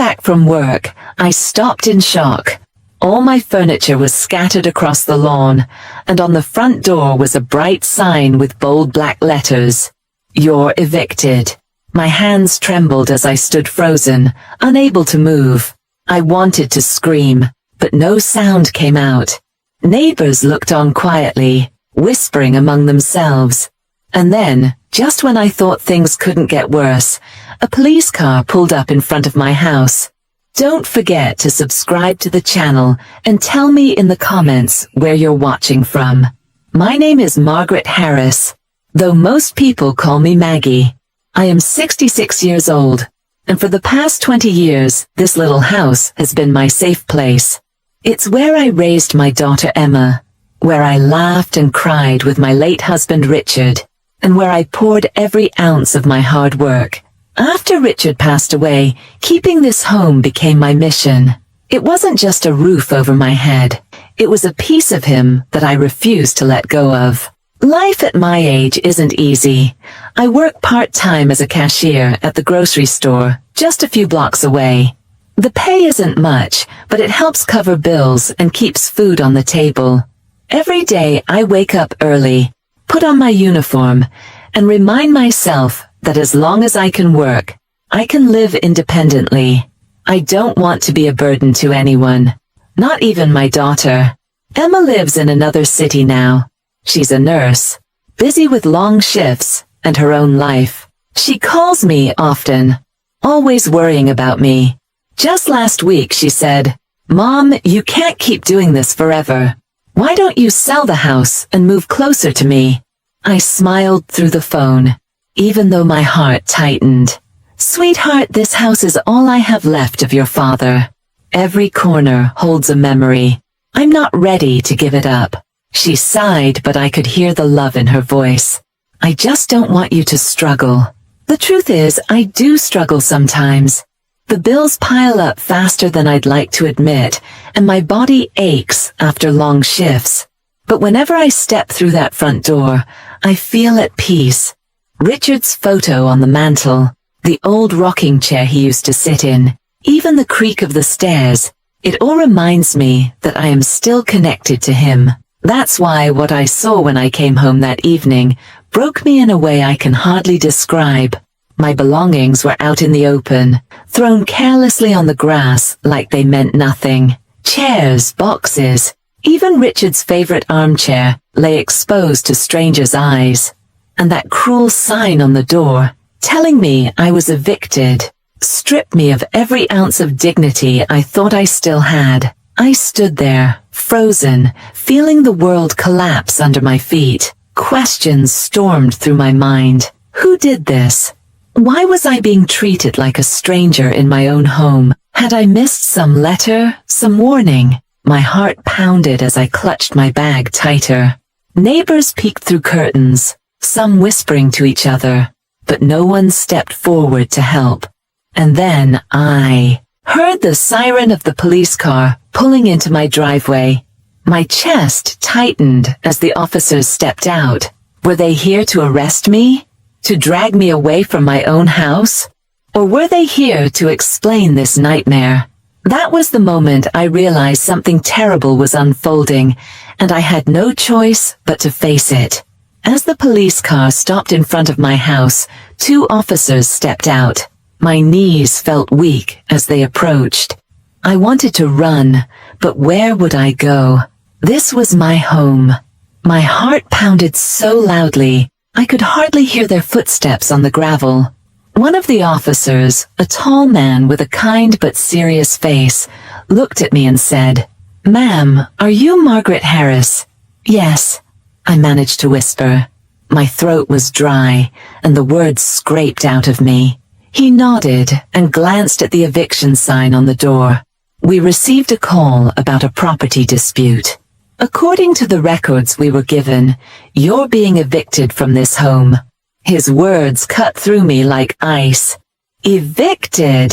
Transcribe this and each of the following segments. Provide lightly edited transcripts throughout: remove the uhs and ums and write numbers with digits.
back from work, I stopped in shock. All my furniture was scattered across the lawn, and on the front door was a bright sign with bold black letters, "You're evicted." My hands trembled as I stood frozen, unable to move. I wanted to scream, but no sound came out. Neighbors looked on quietly, whispering among themselves. And then, just when I thought things couldn't get worse, a police car pulled up in front of my house. Don't forget to subscribe to the channel and tell me in the comments where you're watching from. My name is Margaret Harris, though most people call me Maggie. I am 66 years old, and for the past 20 years, this little house has been my safe place. It's where I raised my daughter Emma, where I laughed and cried with my late husband Richard, and where I poured every ounce of my hard work. After Richard passed away, keeping this home became my mission. It wasn't just a roof over my head. It was a piece of him that I refused to let go of. Life at my age isn't easy. I work part-time as a cashier at the grocery store, just a few blocks away. The pay isn't much, but it helps cover bills and keeps food on the table. Every day I wake up early, put on my uniform, and remind myself that as long as I can work, I can live independently. I don't want to be a burden to anyone, not even my daughter. Emma lives in another city now. She's a nurse, busy with long shifts and her own life. She calls me often, always worrying about me. Just last week she said, "Mom, you can't keep doing this forever. Why don't you sell the house and move closer to me?" I smiled through the phone, even though my heart tightened. "Sweetheart, this house is all I have left of your father. Every corner holds a memory. I'm not ready to give it up." She sighed, but I could hear the love in her voice. "I just don't want you to struggle." The truth is, I do struggle sometimes. The bills pile up faster than I'd like to admit, and my body aches after long shifts. But whenever I step through that front door, I feel at peace. Richard's photo on the mantel, the old rocking chair he used to sit in, even the creak of the stairs, it all reminds me that I am still connected to him. That's why what I saw when I came home that evening broke me in a way I can hardly describe. My belongings were out in the open, thrown carelessly on the grass like they meant nothing. Chairs, boxes, even Richard's favorite armchair lay exposed to strangers' eyes. And that cruel sign on the door, telling me I was evicted, stripped me of every ounce of dignity I thought I still had. I stood there, frozen, feeling the world collapse under my feet. Questions stormed through my mind. Who did this? Why was I being treated like a stranger in my own home? Had I missed some letter, some warning? My heart pounded as I clutched my bag tighter. Neighbors peeked through curtains, some whispering to each other, but no one stepped forward to help. And then I heard the siren of the police car pulling into my driveway. My chest tightened as the officers stepped out. Were they here to arrest me? To drag me away from my own house? Or were they here to explain this nightmare? That was the moment I realized something terrible was unfolding, and I had no choice but to face it. As the police car stopped in front of my house, 2 officers stepped out. My knees felt weak as they approached. I wanted to run, but where would I go? This was my home. My heart pounded so loudly, I could hardly hear their footsteps on the gravel. One of the officers, a tall man with a kind but serious face, looked at me and said, "Ma'am, are you Margaret Harris?" "Yes," I managed to whisper. My throat was dry, and the words scraped out of me. He nodded and glanced at the eviction sign on the door. "We received a call about a property dispute. According to the records we were given, you're being evicted from this home." His words cut through me like ice. "Evicted?"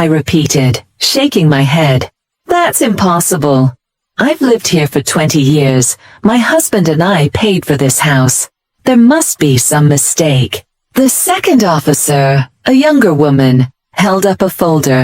I repeated, shaking my head. "That's impossible. I've lived here for 20 years. My husband and I paid for this house. There must be some mistake." The second officer, a younger woman, held up a folder.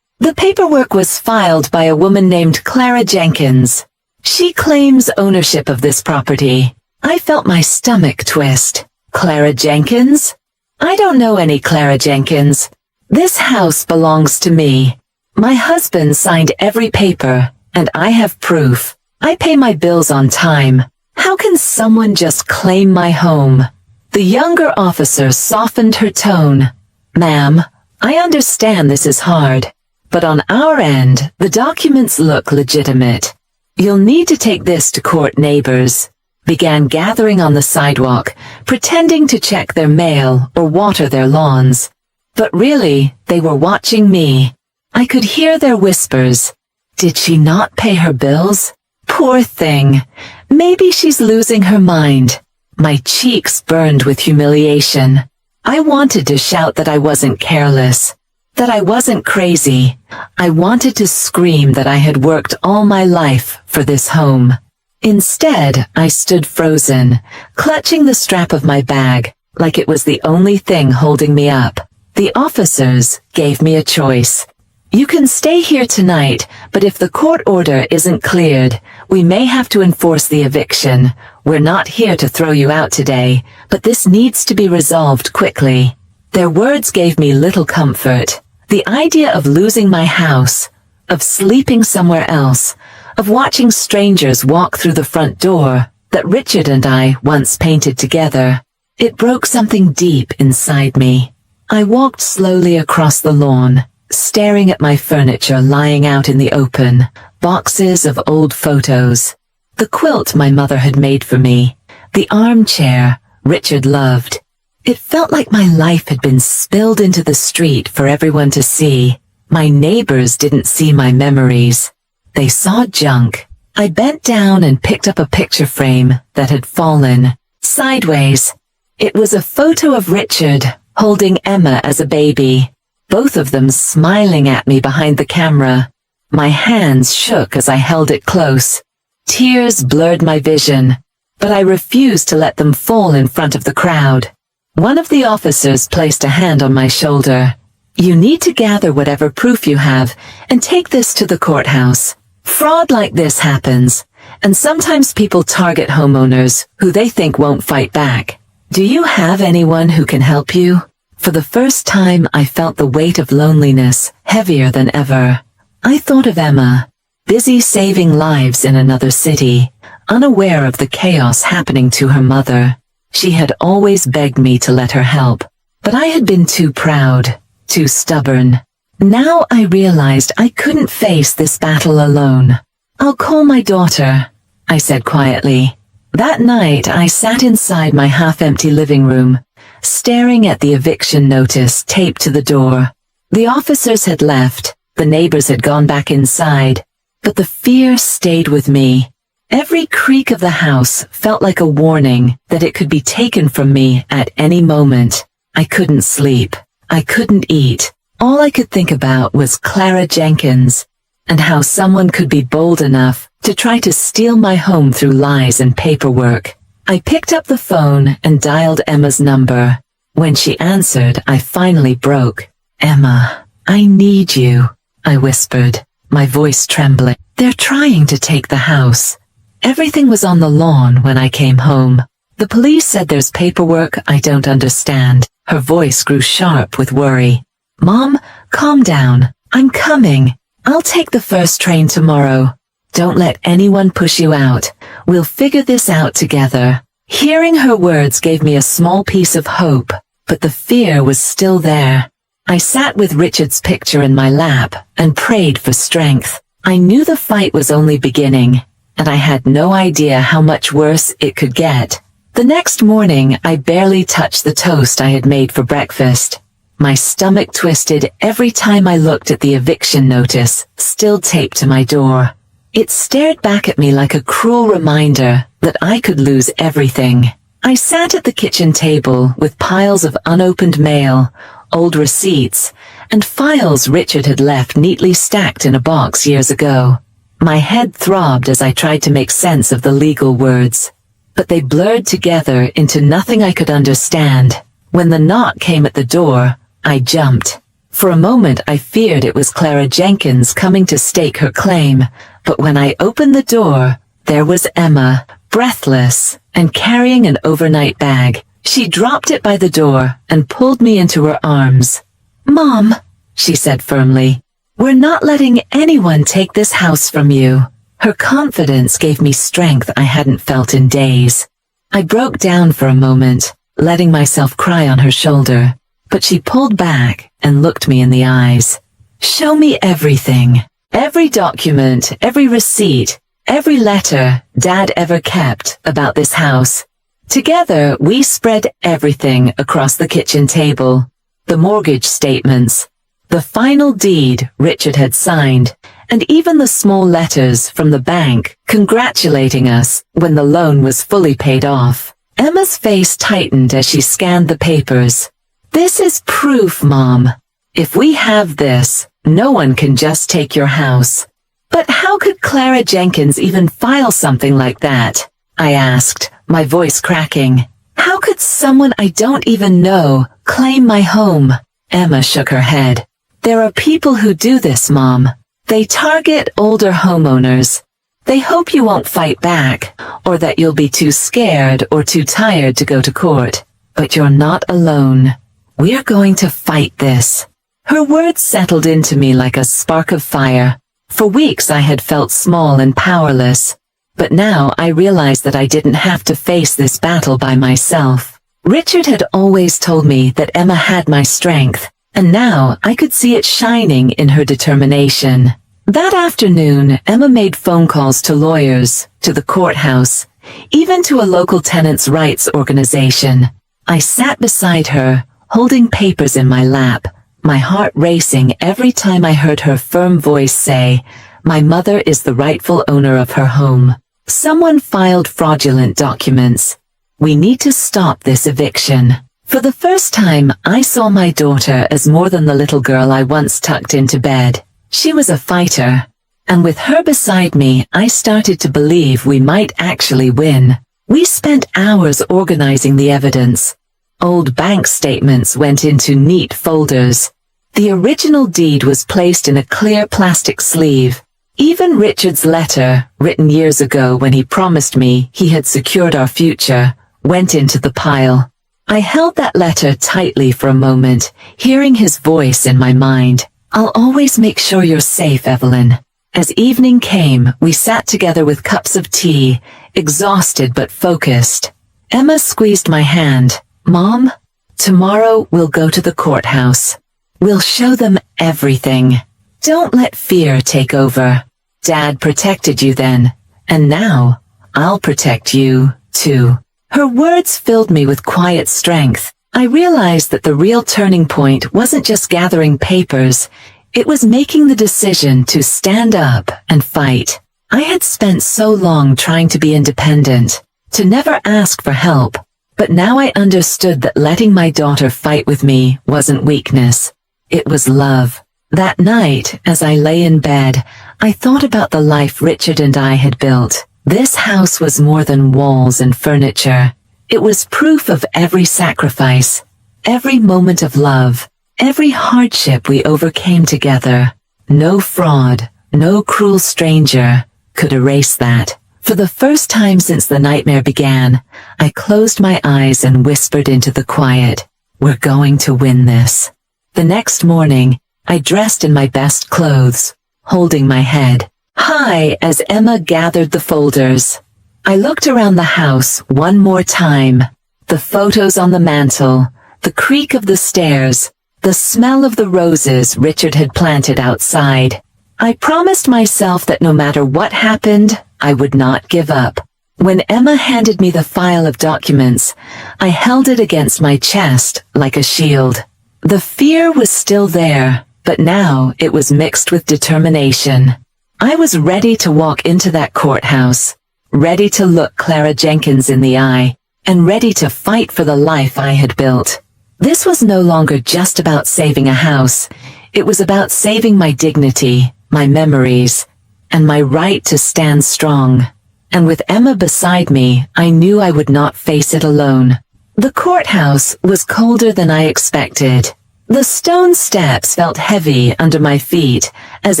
The paperwork was filed by a woman named Clara Jenkins. She claims ownership of this property. I felt my stomach twist. Clara Jenkins? I don't know any Clara Jenkins. This house belongs to me. My husband signed every paper, and I have proof. I pay my bills on time. How can someone just claim my home? The younger officer softened her tone. Ma'am, I understand this is hard, but on our end, the documents look legitimate. You'll need to take this to court. Neighbors began gathering on the sidewalk, pretending to check their mail or water their lawns. But really, they were watching me. I could hear their whispers. Did she not pay her bills? Poor thing. Maybe she's losing her mind. My cheeks burned with humiliation. I wanted to shout that I wasn't careless, that I wasn't crazy. I wanted to scream that I had worked all my life for this home. Instead, I stood frozen, clutching the strap of my bag, like it was the only thing holding me up. The officers gave me a choice. You can stay here tonight, but if the court order isn't cleared, we may have to enforce the eviction. We're not here to throw you out today, but this needs to be resolved quickly. Their words gave me little comfort. The idea of losing my house, of sleeping somewhere else, of watching strangers walk through the front door that Richard and I once painted together, it broke something deep inside me. I walked slowly across the lawn, staring at my furniture lying out in the open, boxes of old photos, the quilt my mother had made for me, the armchair Richard loved. It felt like my life had been spilled into the street for everyone to see. My neighbors didn't see my memories. They saw junk. I bent down and picked up a picture frame that had fallen sideways. It was a photo of Richard holding Emma as a baby, both of them smiling at me behind the camera. My hands shook as I held it close. Tears blurred my vision, but I refused to let them fall in front of the crowd. One of the officers placed a hand on my shoulder. You need to gather whatever proof you have and take this to the courthouse. Fraud like this happens, and sometimes people target homeowners who they think won't fight back. Do you have anyone who can help you? For the first time, I felt the weight of loneliness heavier than ever. I thought of Emma, busy saving lives in another city, unaware of the chaos happening to her mother. She had always begged me to let her help, but I had been too proud, too stubborn. Now I realized I couldn't face this battle alone. I'll call my daughter, I said quietly. That night I sat inside my half-empty living room, staring at the eviction notice taped to the door. The officers had left, the neighbors had gone back inside, but the fear stayed with me. Every creak of the house felt like a warning that it could be taken from me at any moment. I couldn't sleep. I couldn't eat. All I could think about was Clara Jenkins, and how someone could be bold enough to try to steal my home through lies and paperwork. I picked up the phone and dialed Emma's number. When she answered, I finally broke. Emma, I need you, I whispered, my voice trembling. They're trying to take the house. Everything was on the lawn when I came home. The police said there's paperwork I don't understand. Her voice grew sharp with worry. Mom, calm down. I'm coming. I'll take the first train tomorrow. Don't let anyone push you out. We'll figure this out together. Hearing her words gave me a small piece of hope, but the fear was still there. I sat with Richard's picture in my lap and prayed for strength. I knew the fight was only beginning, and I had no idea how much worse it could get. The next morning, I barely touched the toast I had made for breakfast. My stomach twisted every time I looked at the eviction notice, still taped to my door. It stared back at me like a cruel reminder that I could lose everything. I sat at the kitchen table with piles of unopened mail, old receipts, and files Richard had left neatly stacked in a box years ago. My head throbbed as I tried to make sense of the legal words, but they blurred together into nothing I could understand. When the knock came at the door, I jumped. For a moment I feared it was Clara Jenkins coming to stake her claim, but when I opened the door, there was Emma, breathless and carrying an overnight bag. She dropped it by the door and pulled me into her arms. "Mom," she said firmly, "we're not letting anyone take this house from you." Her confidence gave me strength I hadn't felt in days. I broke down for a moment, letting myself cry on her shoulder, but she pulled back and looked me in the eyes. "Show me everything. Every document, every receipt, every letter Dad ever kept about this house." Together, we spread everything across the kitchen table. The mortgage statements, the final deed Richard had signed, and even the small letters from the bank congratulating us when the loan was fully paid off. Emma's face tightened as she scanned the papers. "This is proof, Mom. If we have this, no one can just take your house." "But how could Clara Jenkins even file something like that?" I asked, my voice cracking. "How could someone I don't even know claim my home?" Emma shook her head. "There are people who do this, Mom. They target older homeowners. They hope you won't fight back, or that you'll be too scared or too tired to go to court. But you're not alone. We're going to fight this." Her words settled into me like a spark of fire. For weeks I had felt small and powerless, but now I realized that I didn't have to face this battle by myself. Richard had always told me that Emma had my strength, and now I could see it shining in her determination. That afternoon, Emma made phone calls to lawyers, to the courthouse, even to a local tenants' rights organization. I sat beside her, holding papers in my lap, my heart racing every time I heard her firm voice say, "My mother is the rightful owner of her home. Someone filed fraudulent documents. We need to stop this eviction." For the first time, I saw my daughter as more than the little girl I once tucked into bed. She was a fighter, and with her beside me, I started to believe we might actually win. We spent hours organizing the evidence. Old bank statements went into neat folders. The original deed was placed in a clear plastic sleeve. Even Richard's letter, written years ago when he promised me he had secured our future, went into the pile. I held that letter tightly for a moment, hearing his voice in my mind. "I'll always make sure you're safe, Evelyn." As evening came, we sat together with cups of tea, exhausted but focused. Emma squeezed my hand. "Mom, tomorrow we'll go to the courthouse. We'll show them everything. Don't let fear take over. Dad protected you then, and now I'll protect you, too." Her words filled me with quiet strength. I realized that the real turning point wasn't just gathering papers. It was making the decision to stand up and fight. I had spent so long trying to be independent, to never ask for help. But now I understood that letting my daughter fight with me wasn't weakness. It was love. That night, as I lay in bed, I thought about the life Richard and I had built. This house was more than walls and furniture. It was proof of every sacrifice, every moment of love, every hardship we overcame together. No fraud, no cruel stranger could erase that. For the first time since the nightmare began, I closed my eyes and whispered into the quiet, "We're going to win this." The next morning, I dressed in my best clothes, holding my head high as Emma gathered the folders. I looked around the house one more time. The photos on the mantel, the creak of the stairs, the smell of the roses Richard had planted outside. I promised myself that no matter what happened, I would not give up. When Emma handed me the file of documents, I held it against my chest like a shield. The fear was still there, but now it was mixed with determination. I was ready to walk into that courthouse, ready to look Clara Jenkins in the eye, and ready to fight for the life I had built. This was no longer just about saving a house. It was about saving my dignity, my memories, and my right to stand strong. And with Emma beside me, I knew I would not face it alone. The courthouse was colder than I expected. The stone steps felt heavy under my feet as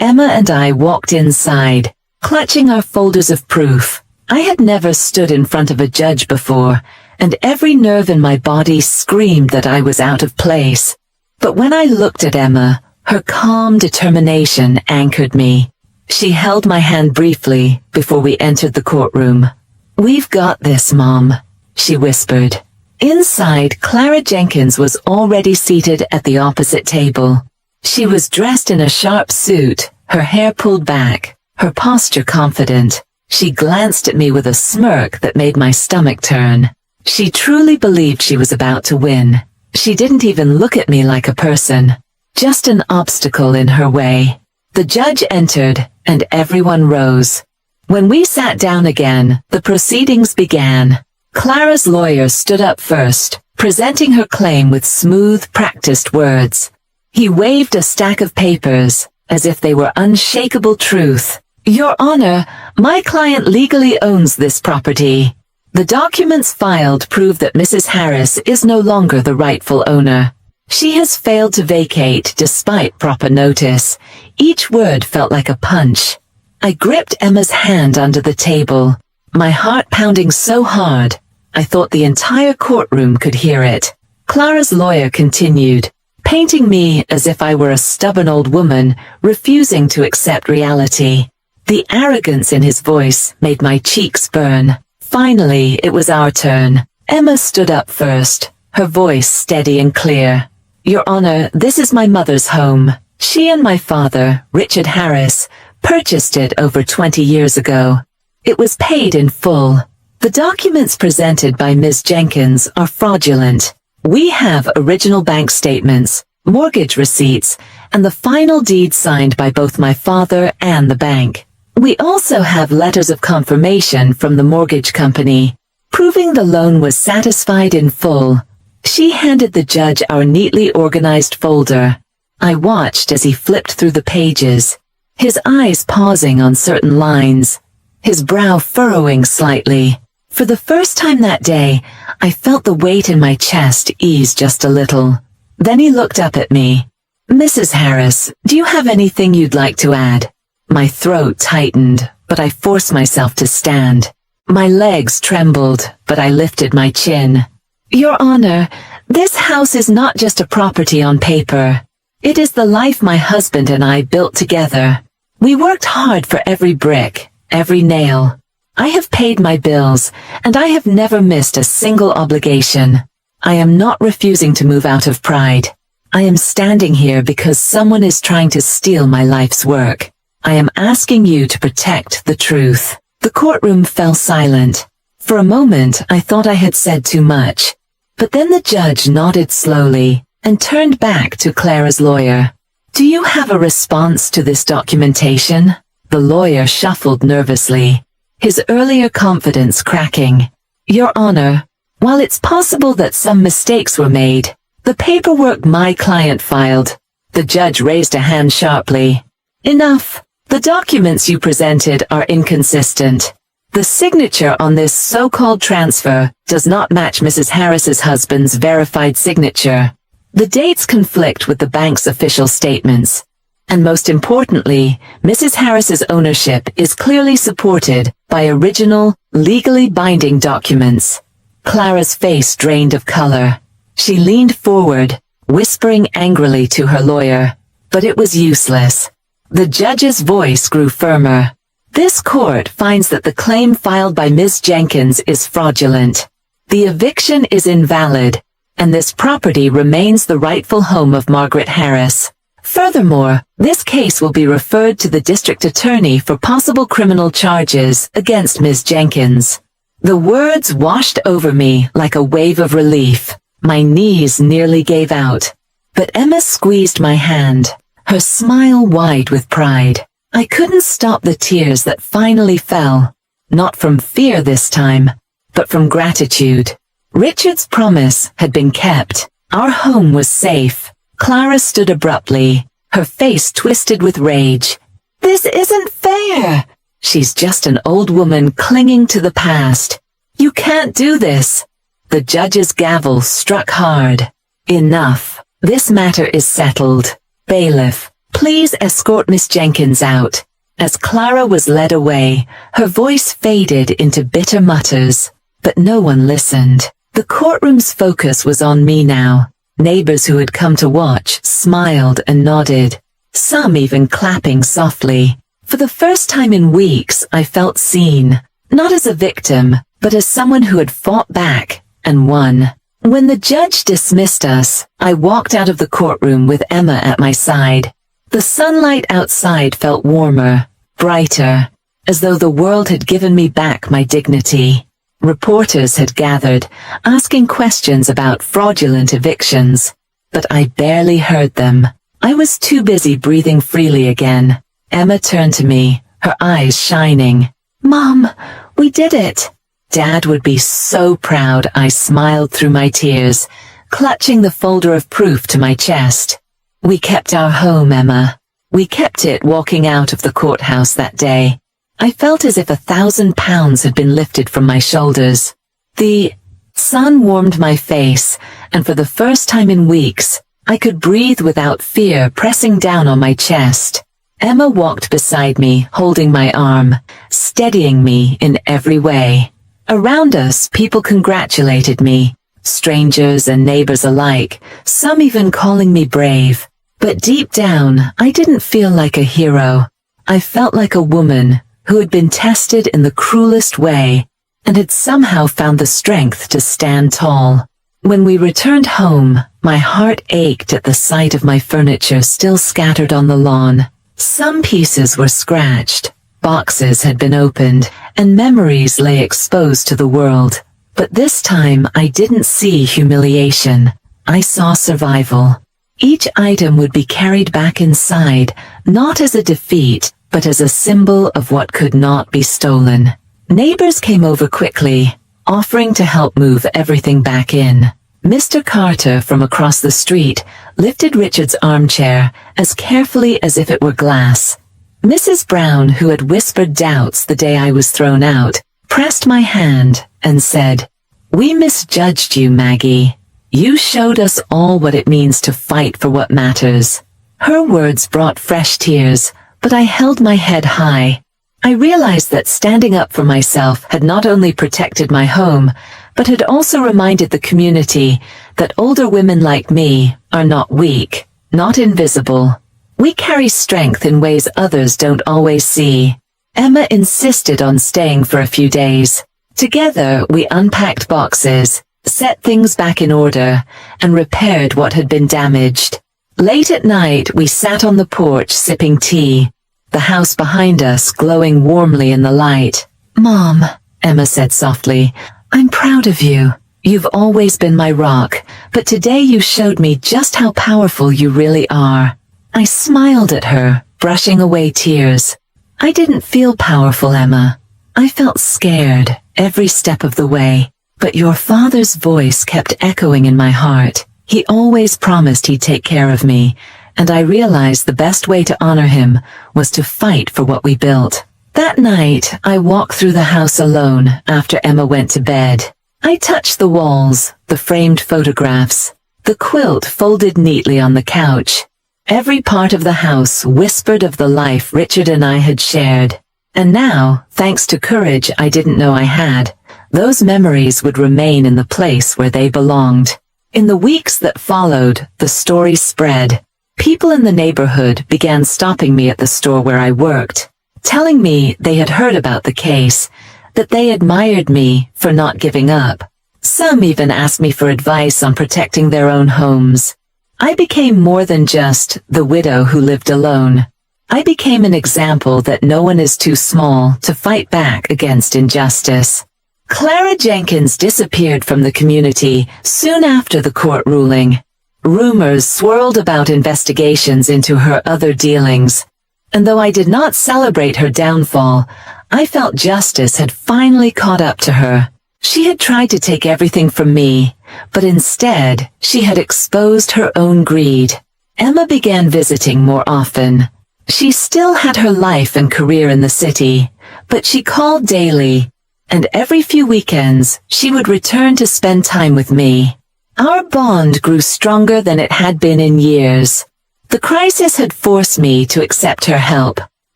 Emma and I walked inside, clutching our folders of proof. I had never stood in front of a judge before, and every nerve in my body screamed that I was out of place. But when I looked at Emma, her calm determination anchored me. She held my hand briefly before we entered the courtroom. "We've got this, Mom," she whispered. Inside, Clara Jenkins was already seated at the opposite table. She was dressed in a sharp suit, her hair pulled back, her posture confident. She glanced at me with a smirk that made my stomach turn. She truly believed she was about to win. She didn't even look at me like a person, just an obstacle in her way. The judge entered, and everyone rose. When we sat down again, the proceedings began. Clara's lawyer stood up first, presenting her claim with smooth, practiced words. He waved a stack of papers, as if they were unshakable truth. "Your Honor, my client legally owns this property. The documents filed prove that Mrs. Harris is no longer the rightful owner. She has failed to vacate despite proper notice." Each word felt like a punch. I gripped Emma's hand under the table, my heart pounding so hard, I thought the entire courtroom could hear it. Clara's lawyer continued, painting me as if I were a stubborn old woman refusing to accept reality. The arrogance in his voice made my cheeks burn. Finally, it was our turn. Emma stood up first, her voice steady and clear. "Your Honor, this is my mother's home. She and my father, Richard Harris, purchased it over 20 years ago. It was paid in full. The documents presented by Ms. Jenkins are fraudulent. We have original bank statements, mortgage receipts, and the final deed signed by both my father and the bank. We also have letters of confirmation from the mortgage company, proving the loan was satisfied in full." She handed the judge our neatly organized folder. I watched as he flipped through the pages, his eyes pausing on certain lines, his brow furrowing slightly. For the first time that day, I felt the weight in my chest ease just a little. Then he looked up at me. "Mrs. Harris, do you have anything you'd like to add?" My throat tightened, but I forced myself to stand. My legs trembled, but I lifted my chin. "Your Honor, this house is not just a property on paper. It is the life my husband and I built together. We worked hard for every brick, every nail. I have paid my bills, and I have never missed a single obligation. I am not refusing to move out of pride. I am standing here because someone is trying to steal my life's work. I am asking you to protect the truth." The courtroom fell silent. For a moment, I thought I had said too much. But then the judge nodded slowly and turned back to Clara's lawyer. "Do you have a response to this documentation?" The lawyer shuffled nervously, his earlier confidence cracking. "Your Honor, while it's possible that some mistakes were made, the paperwork my client filed." The judge raised a hand sharply. "Enough. The documents you presented are inconsistent. The signature on this so-called transfer does not match Mrs. Harris's husband's verified signature. The dates conflict with the bank's official statements. And most importantly, Mrs. Harris's ownership is clearly supported by original, legally binding documents." Clara's face drained of color. She leaned forward, whispering angrily to her lawyer. But it was useless. The judge's voice grew firmer. "This court finds that the claim filed by Ms. Jenkins is fraudulent. The eviction is invalid, and this property remains the rightful home of Margaret Harris. Furthermore, this case will be referred to the district attorney for possible criminal charges against Ms. Jenkins." The words washed over me like a wave of relief. My knees nearly gave out. But Emma squeezed my hand, her smile wide with pride. I couldn't stop the tears that finally fell, not from fear this time, but from gratitude. Richard's promise had been kept. Our home was safe. Clara stood abruptly, her face twisted with rage. "This isn't fair. She's just an old woman clinging to the past. You can't do this." The judge's gavel struck hard. "Enough." This matter is settled. Bailiff, please escort Miss Jenkins out." As Clara was led away, her voice faded into bitter mutters, but no one listened. The courtroom's focus was on me now. Neighbors who had come to watch smiled and nodded, some even clapping softly. For the first time in weeks, I felt seen, not as a victim, but as someone who had fought back and won. When the judge dismissed us, I walked out of the courtroom with Emma at my side. The sunlight outside felt warmer, brighter, as though the world had given me back my dignity. Reporters had gathered, asking questions about fraudulent evictions, but I barely heard them. I was too busy breathing freely again. Emma turned to me, her eyes shining. "Mom, we did it." Dad would be so proud. I smiled through my tears, clutching the folder of proof to my chest. We kept our home, Emma. We kept it walking out of the courthouse that day. I felt as if 1,000 pounds had been lifted from my shoulders. The sun warmed my face, and for the first time in weeks, I could breathe without fear pressing down on my chest. Emma walked beside me, holding my arm, steadying me in every way. Around us, people congratulated me, strangers and neighbors alike, some even calling me brave. But deep down, I didn't feel like a hero. I felt like a woman who had been tested in the cruelest way and had somehow found the strength to stand tall. When we returned home, my heart ached at the sight of my furniture still scattered on the lawn. Some pieces were scratched, boxes had been opened, and memories lay exposed to the world. But this time I didn't see humiliation. I saw survival. Each item would be carried back inside, not as a defeat, but as a symbol of what could not be stolen. Neighbors came over quickly, offering to help move everything back in. Mr. Carter from across the street lifted Richard's armchair as carefully as if it were glass. Mrs. Brown, who had whispered doubts the day I was thrown out, pressed my hand and said, "We misjudged you, Maggie. You showed us all what it means to fight for what matters." Her words brought fresh tears, but I held my head high. I realized that standing up for myself had not only protected my home, but had also reminded the community that older women like me are not weak, not invisible. We carry strength in ways others don't always see. Emma insisted on staying for a few days. Together, we unpacked boxes, set things back in order, and repaired what had been damaged. Late at night, we sat on the porch sipping tea, the house behind us glowing warmly in the light. "Mom," Emma said softly, "I'm proud of you. You've always been my rock, but today you showed me just how powerful you really are." I smiled at her, brushing away tears. I didn't feel powerful, Emma. I felt scared every step of the way. But your father's voice kept echoing in my heart. He always promised he'd take care of me, and I realized the best way to honor him was to fight for what we built. That night, I walked through the house alone after Emma went to bed. I touched the walls, the framed photographs, the quilt folded neatly on the couch. Every part of the house whispered of the life Richard and I had shared. And now, thanks to courage I didn't know I had, those memories would remain in the place where they belonged. In the weeks that followed, the story spread. People in the neighborhood began stopping me at the store where I worked, telling me they had heard about the case, that they admired me for not giving up. Some even asked me for advice on protecting their own homes. I became more than just the widow who lived alone. I became an example that no one is too small to fight back against injustice. Clara Jenkins disappeared from the community soon after the court ruling. Rumors swirled about investigations into her other dealings, and though I did not celebrate her downfall, I felt justice had finally caught up to her. She had tried to take everything from me, but instead she had exposed her own greed. Emma began visiting more often. She still had her life and career in the city, but she called daily, and every few weekends she would return to spend time with me. Our bond grew stronger than it had been in years. The crisis had forced me to accept her help,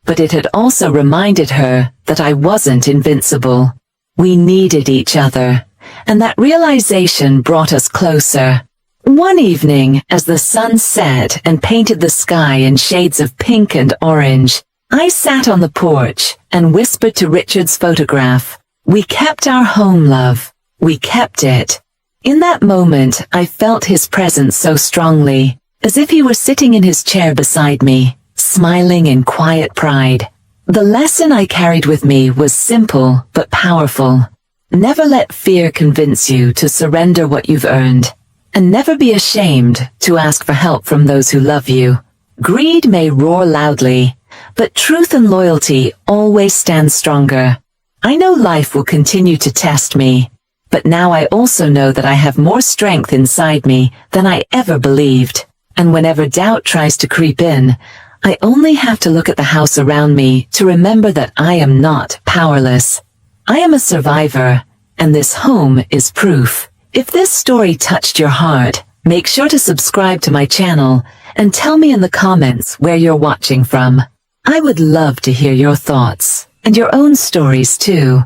but it had also reminded her that I wasn't invincible. We needed each other, and that realization brought us closer. One evening, as the sun set and painted the sky in shades of pink and orange, I sat on the porch and whispered to Richard's photograph, "We kept our home, love. We kept it." In that moment, I felt his presence so strongly, as if he were sitting in his chair beside me, smiling in quiet pride. The lesson I carried with me was simple but powerful. Never let fear convince you to surrender what you've earned, and never be ashamed to ask for help from those who love you. Greed may roar loudly, but truth and loyalty always stand stronger. I know life will continue to test me, but now I also know that I have more strength inside me than I ever believed. And whenever doubt tries to creep in, I only have to look at the house around me to remember that I am not powerless. I am a survivor, and this home is proof. If this story touched your heart, make sure to subscribe to my channel and tell me in the comments where you're watching from. I would love to hear your thoughts and your own stories too.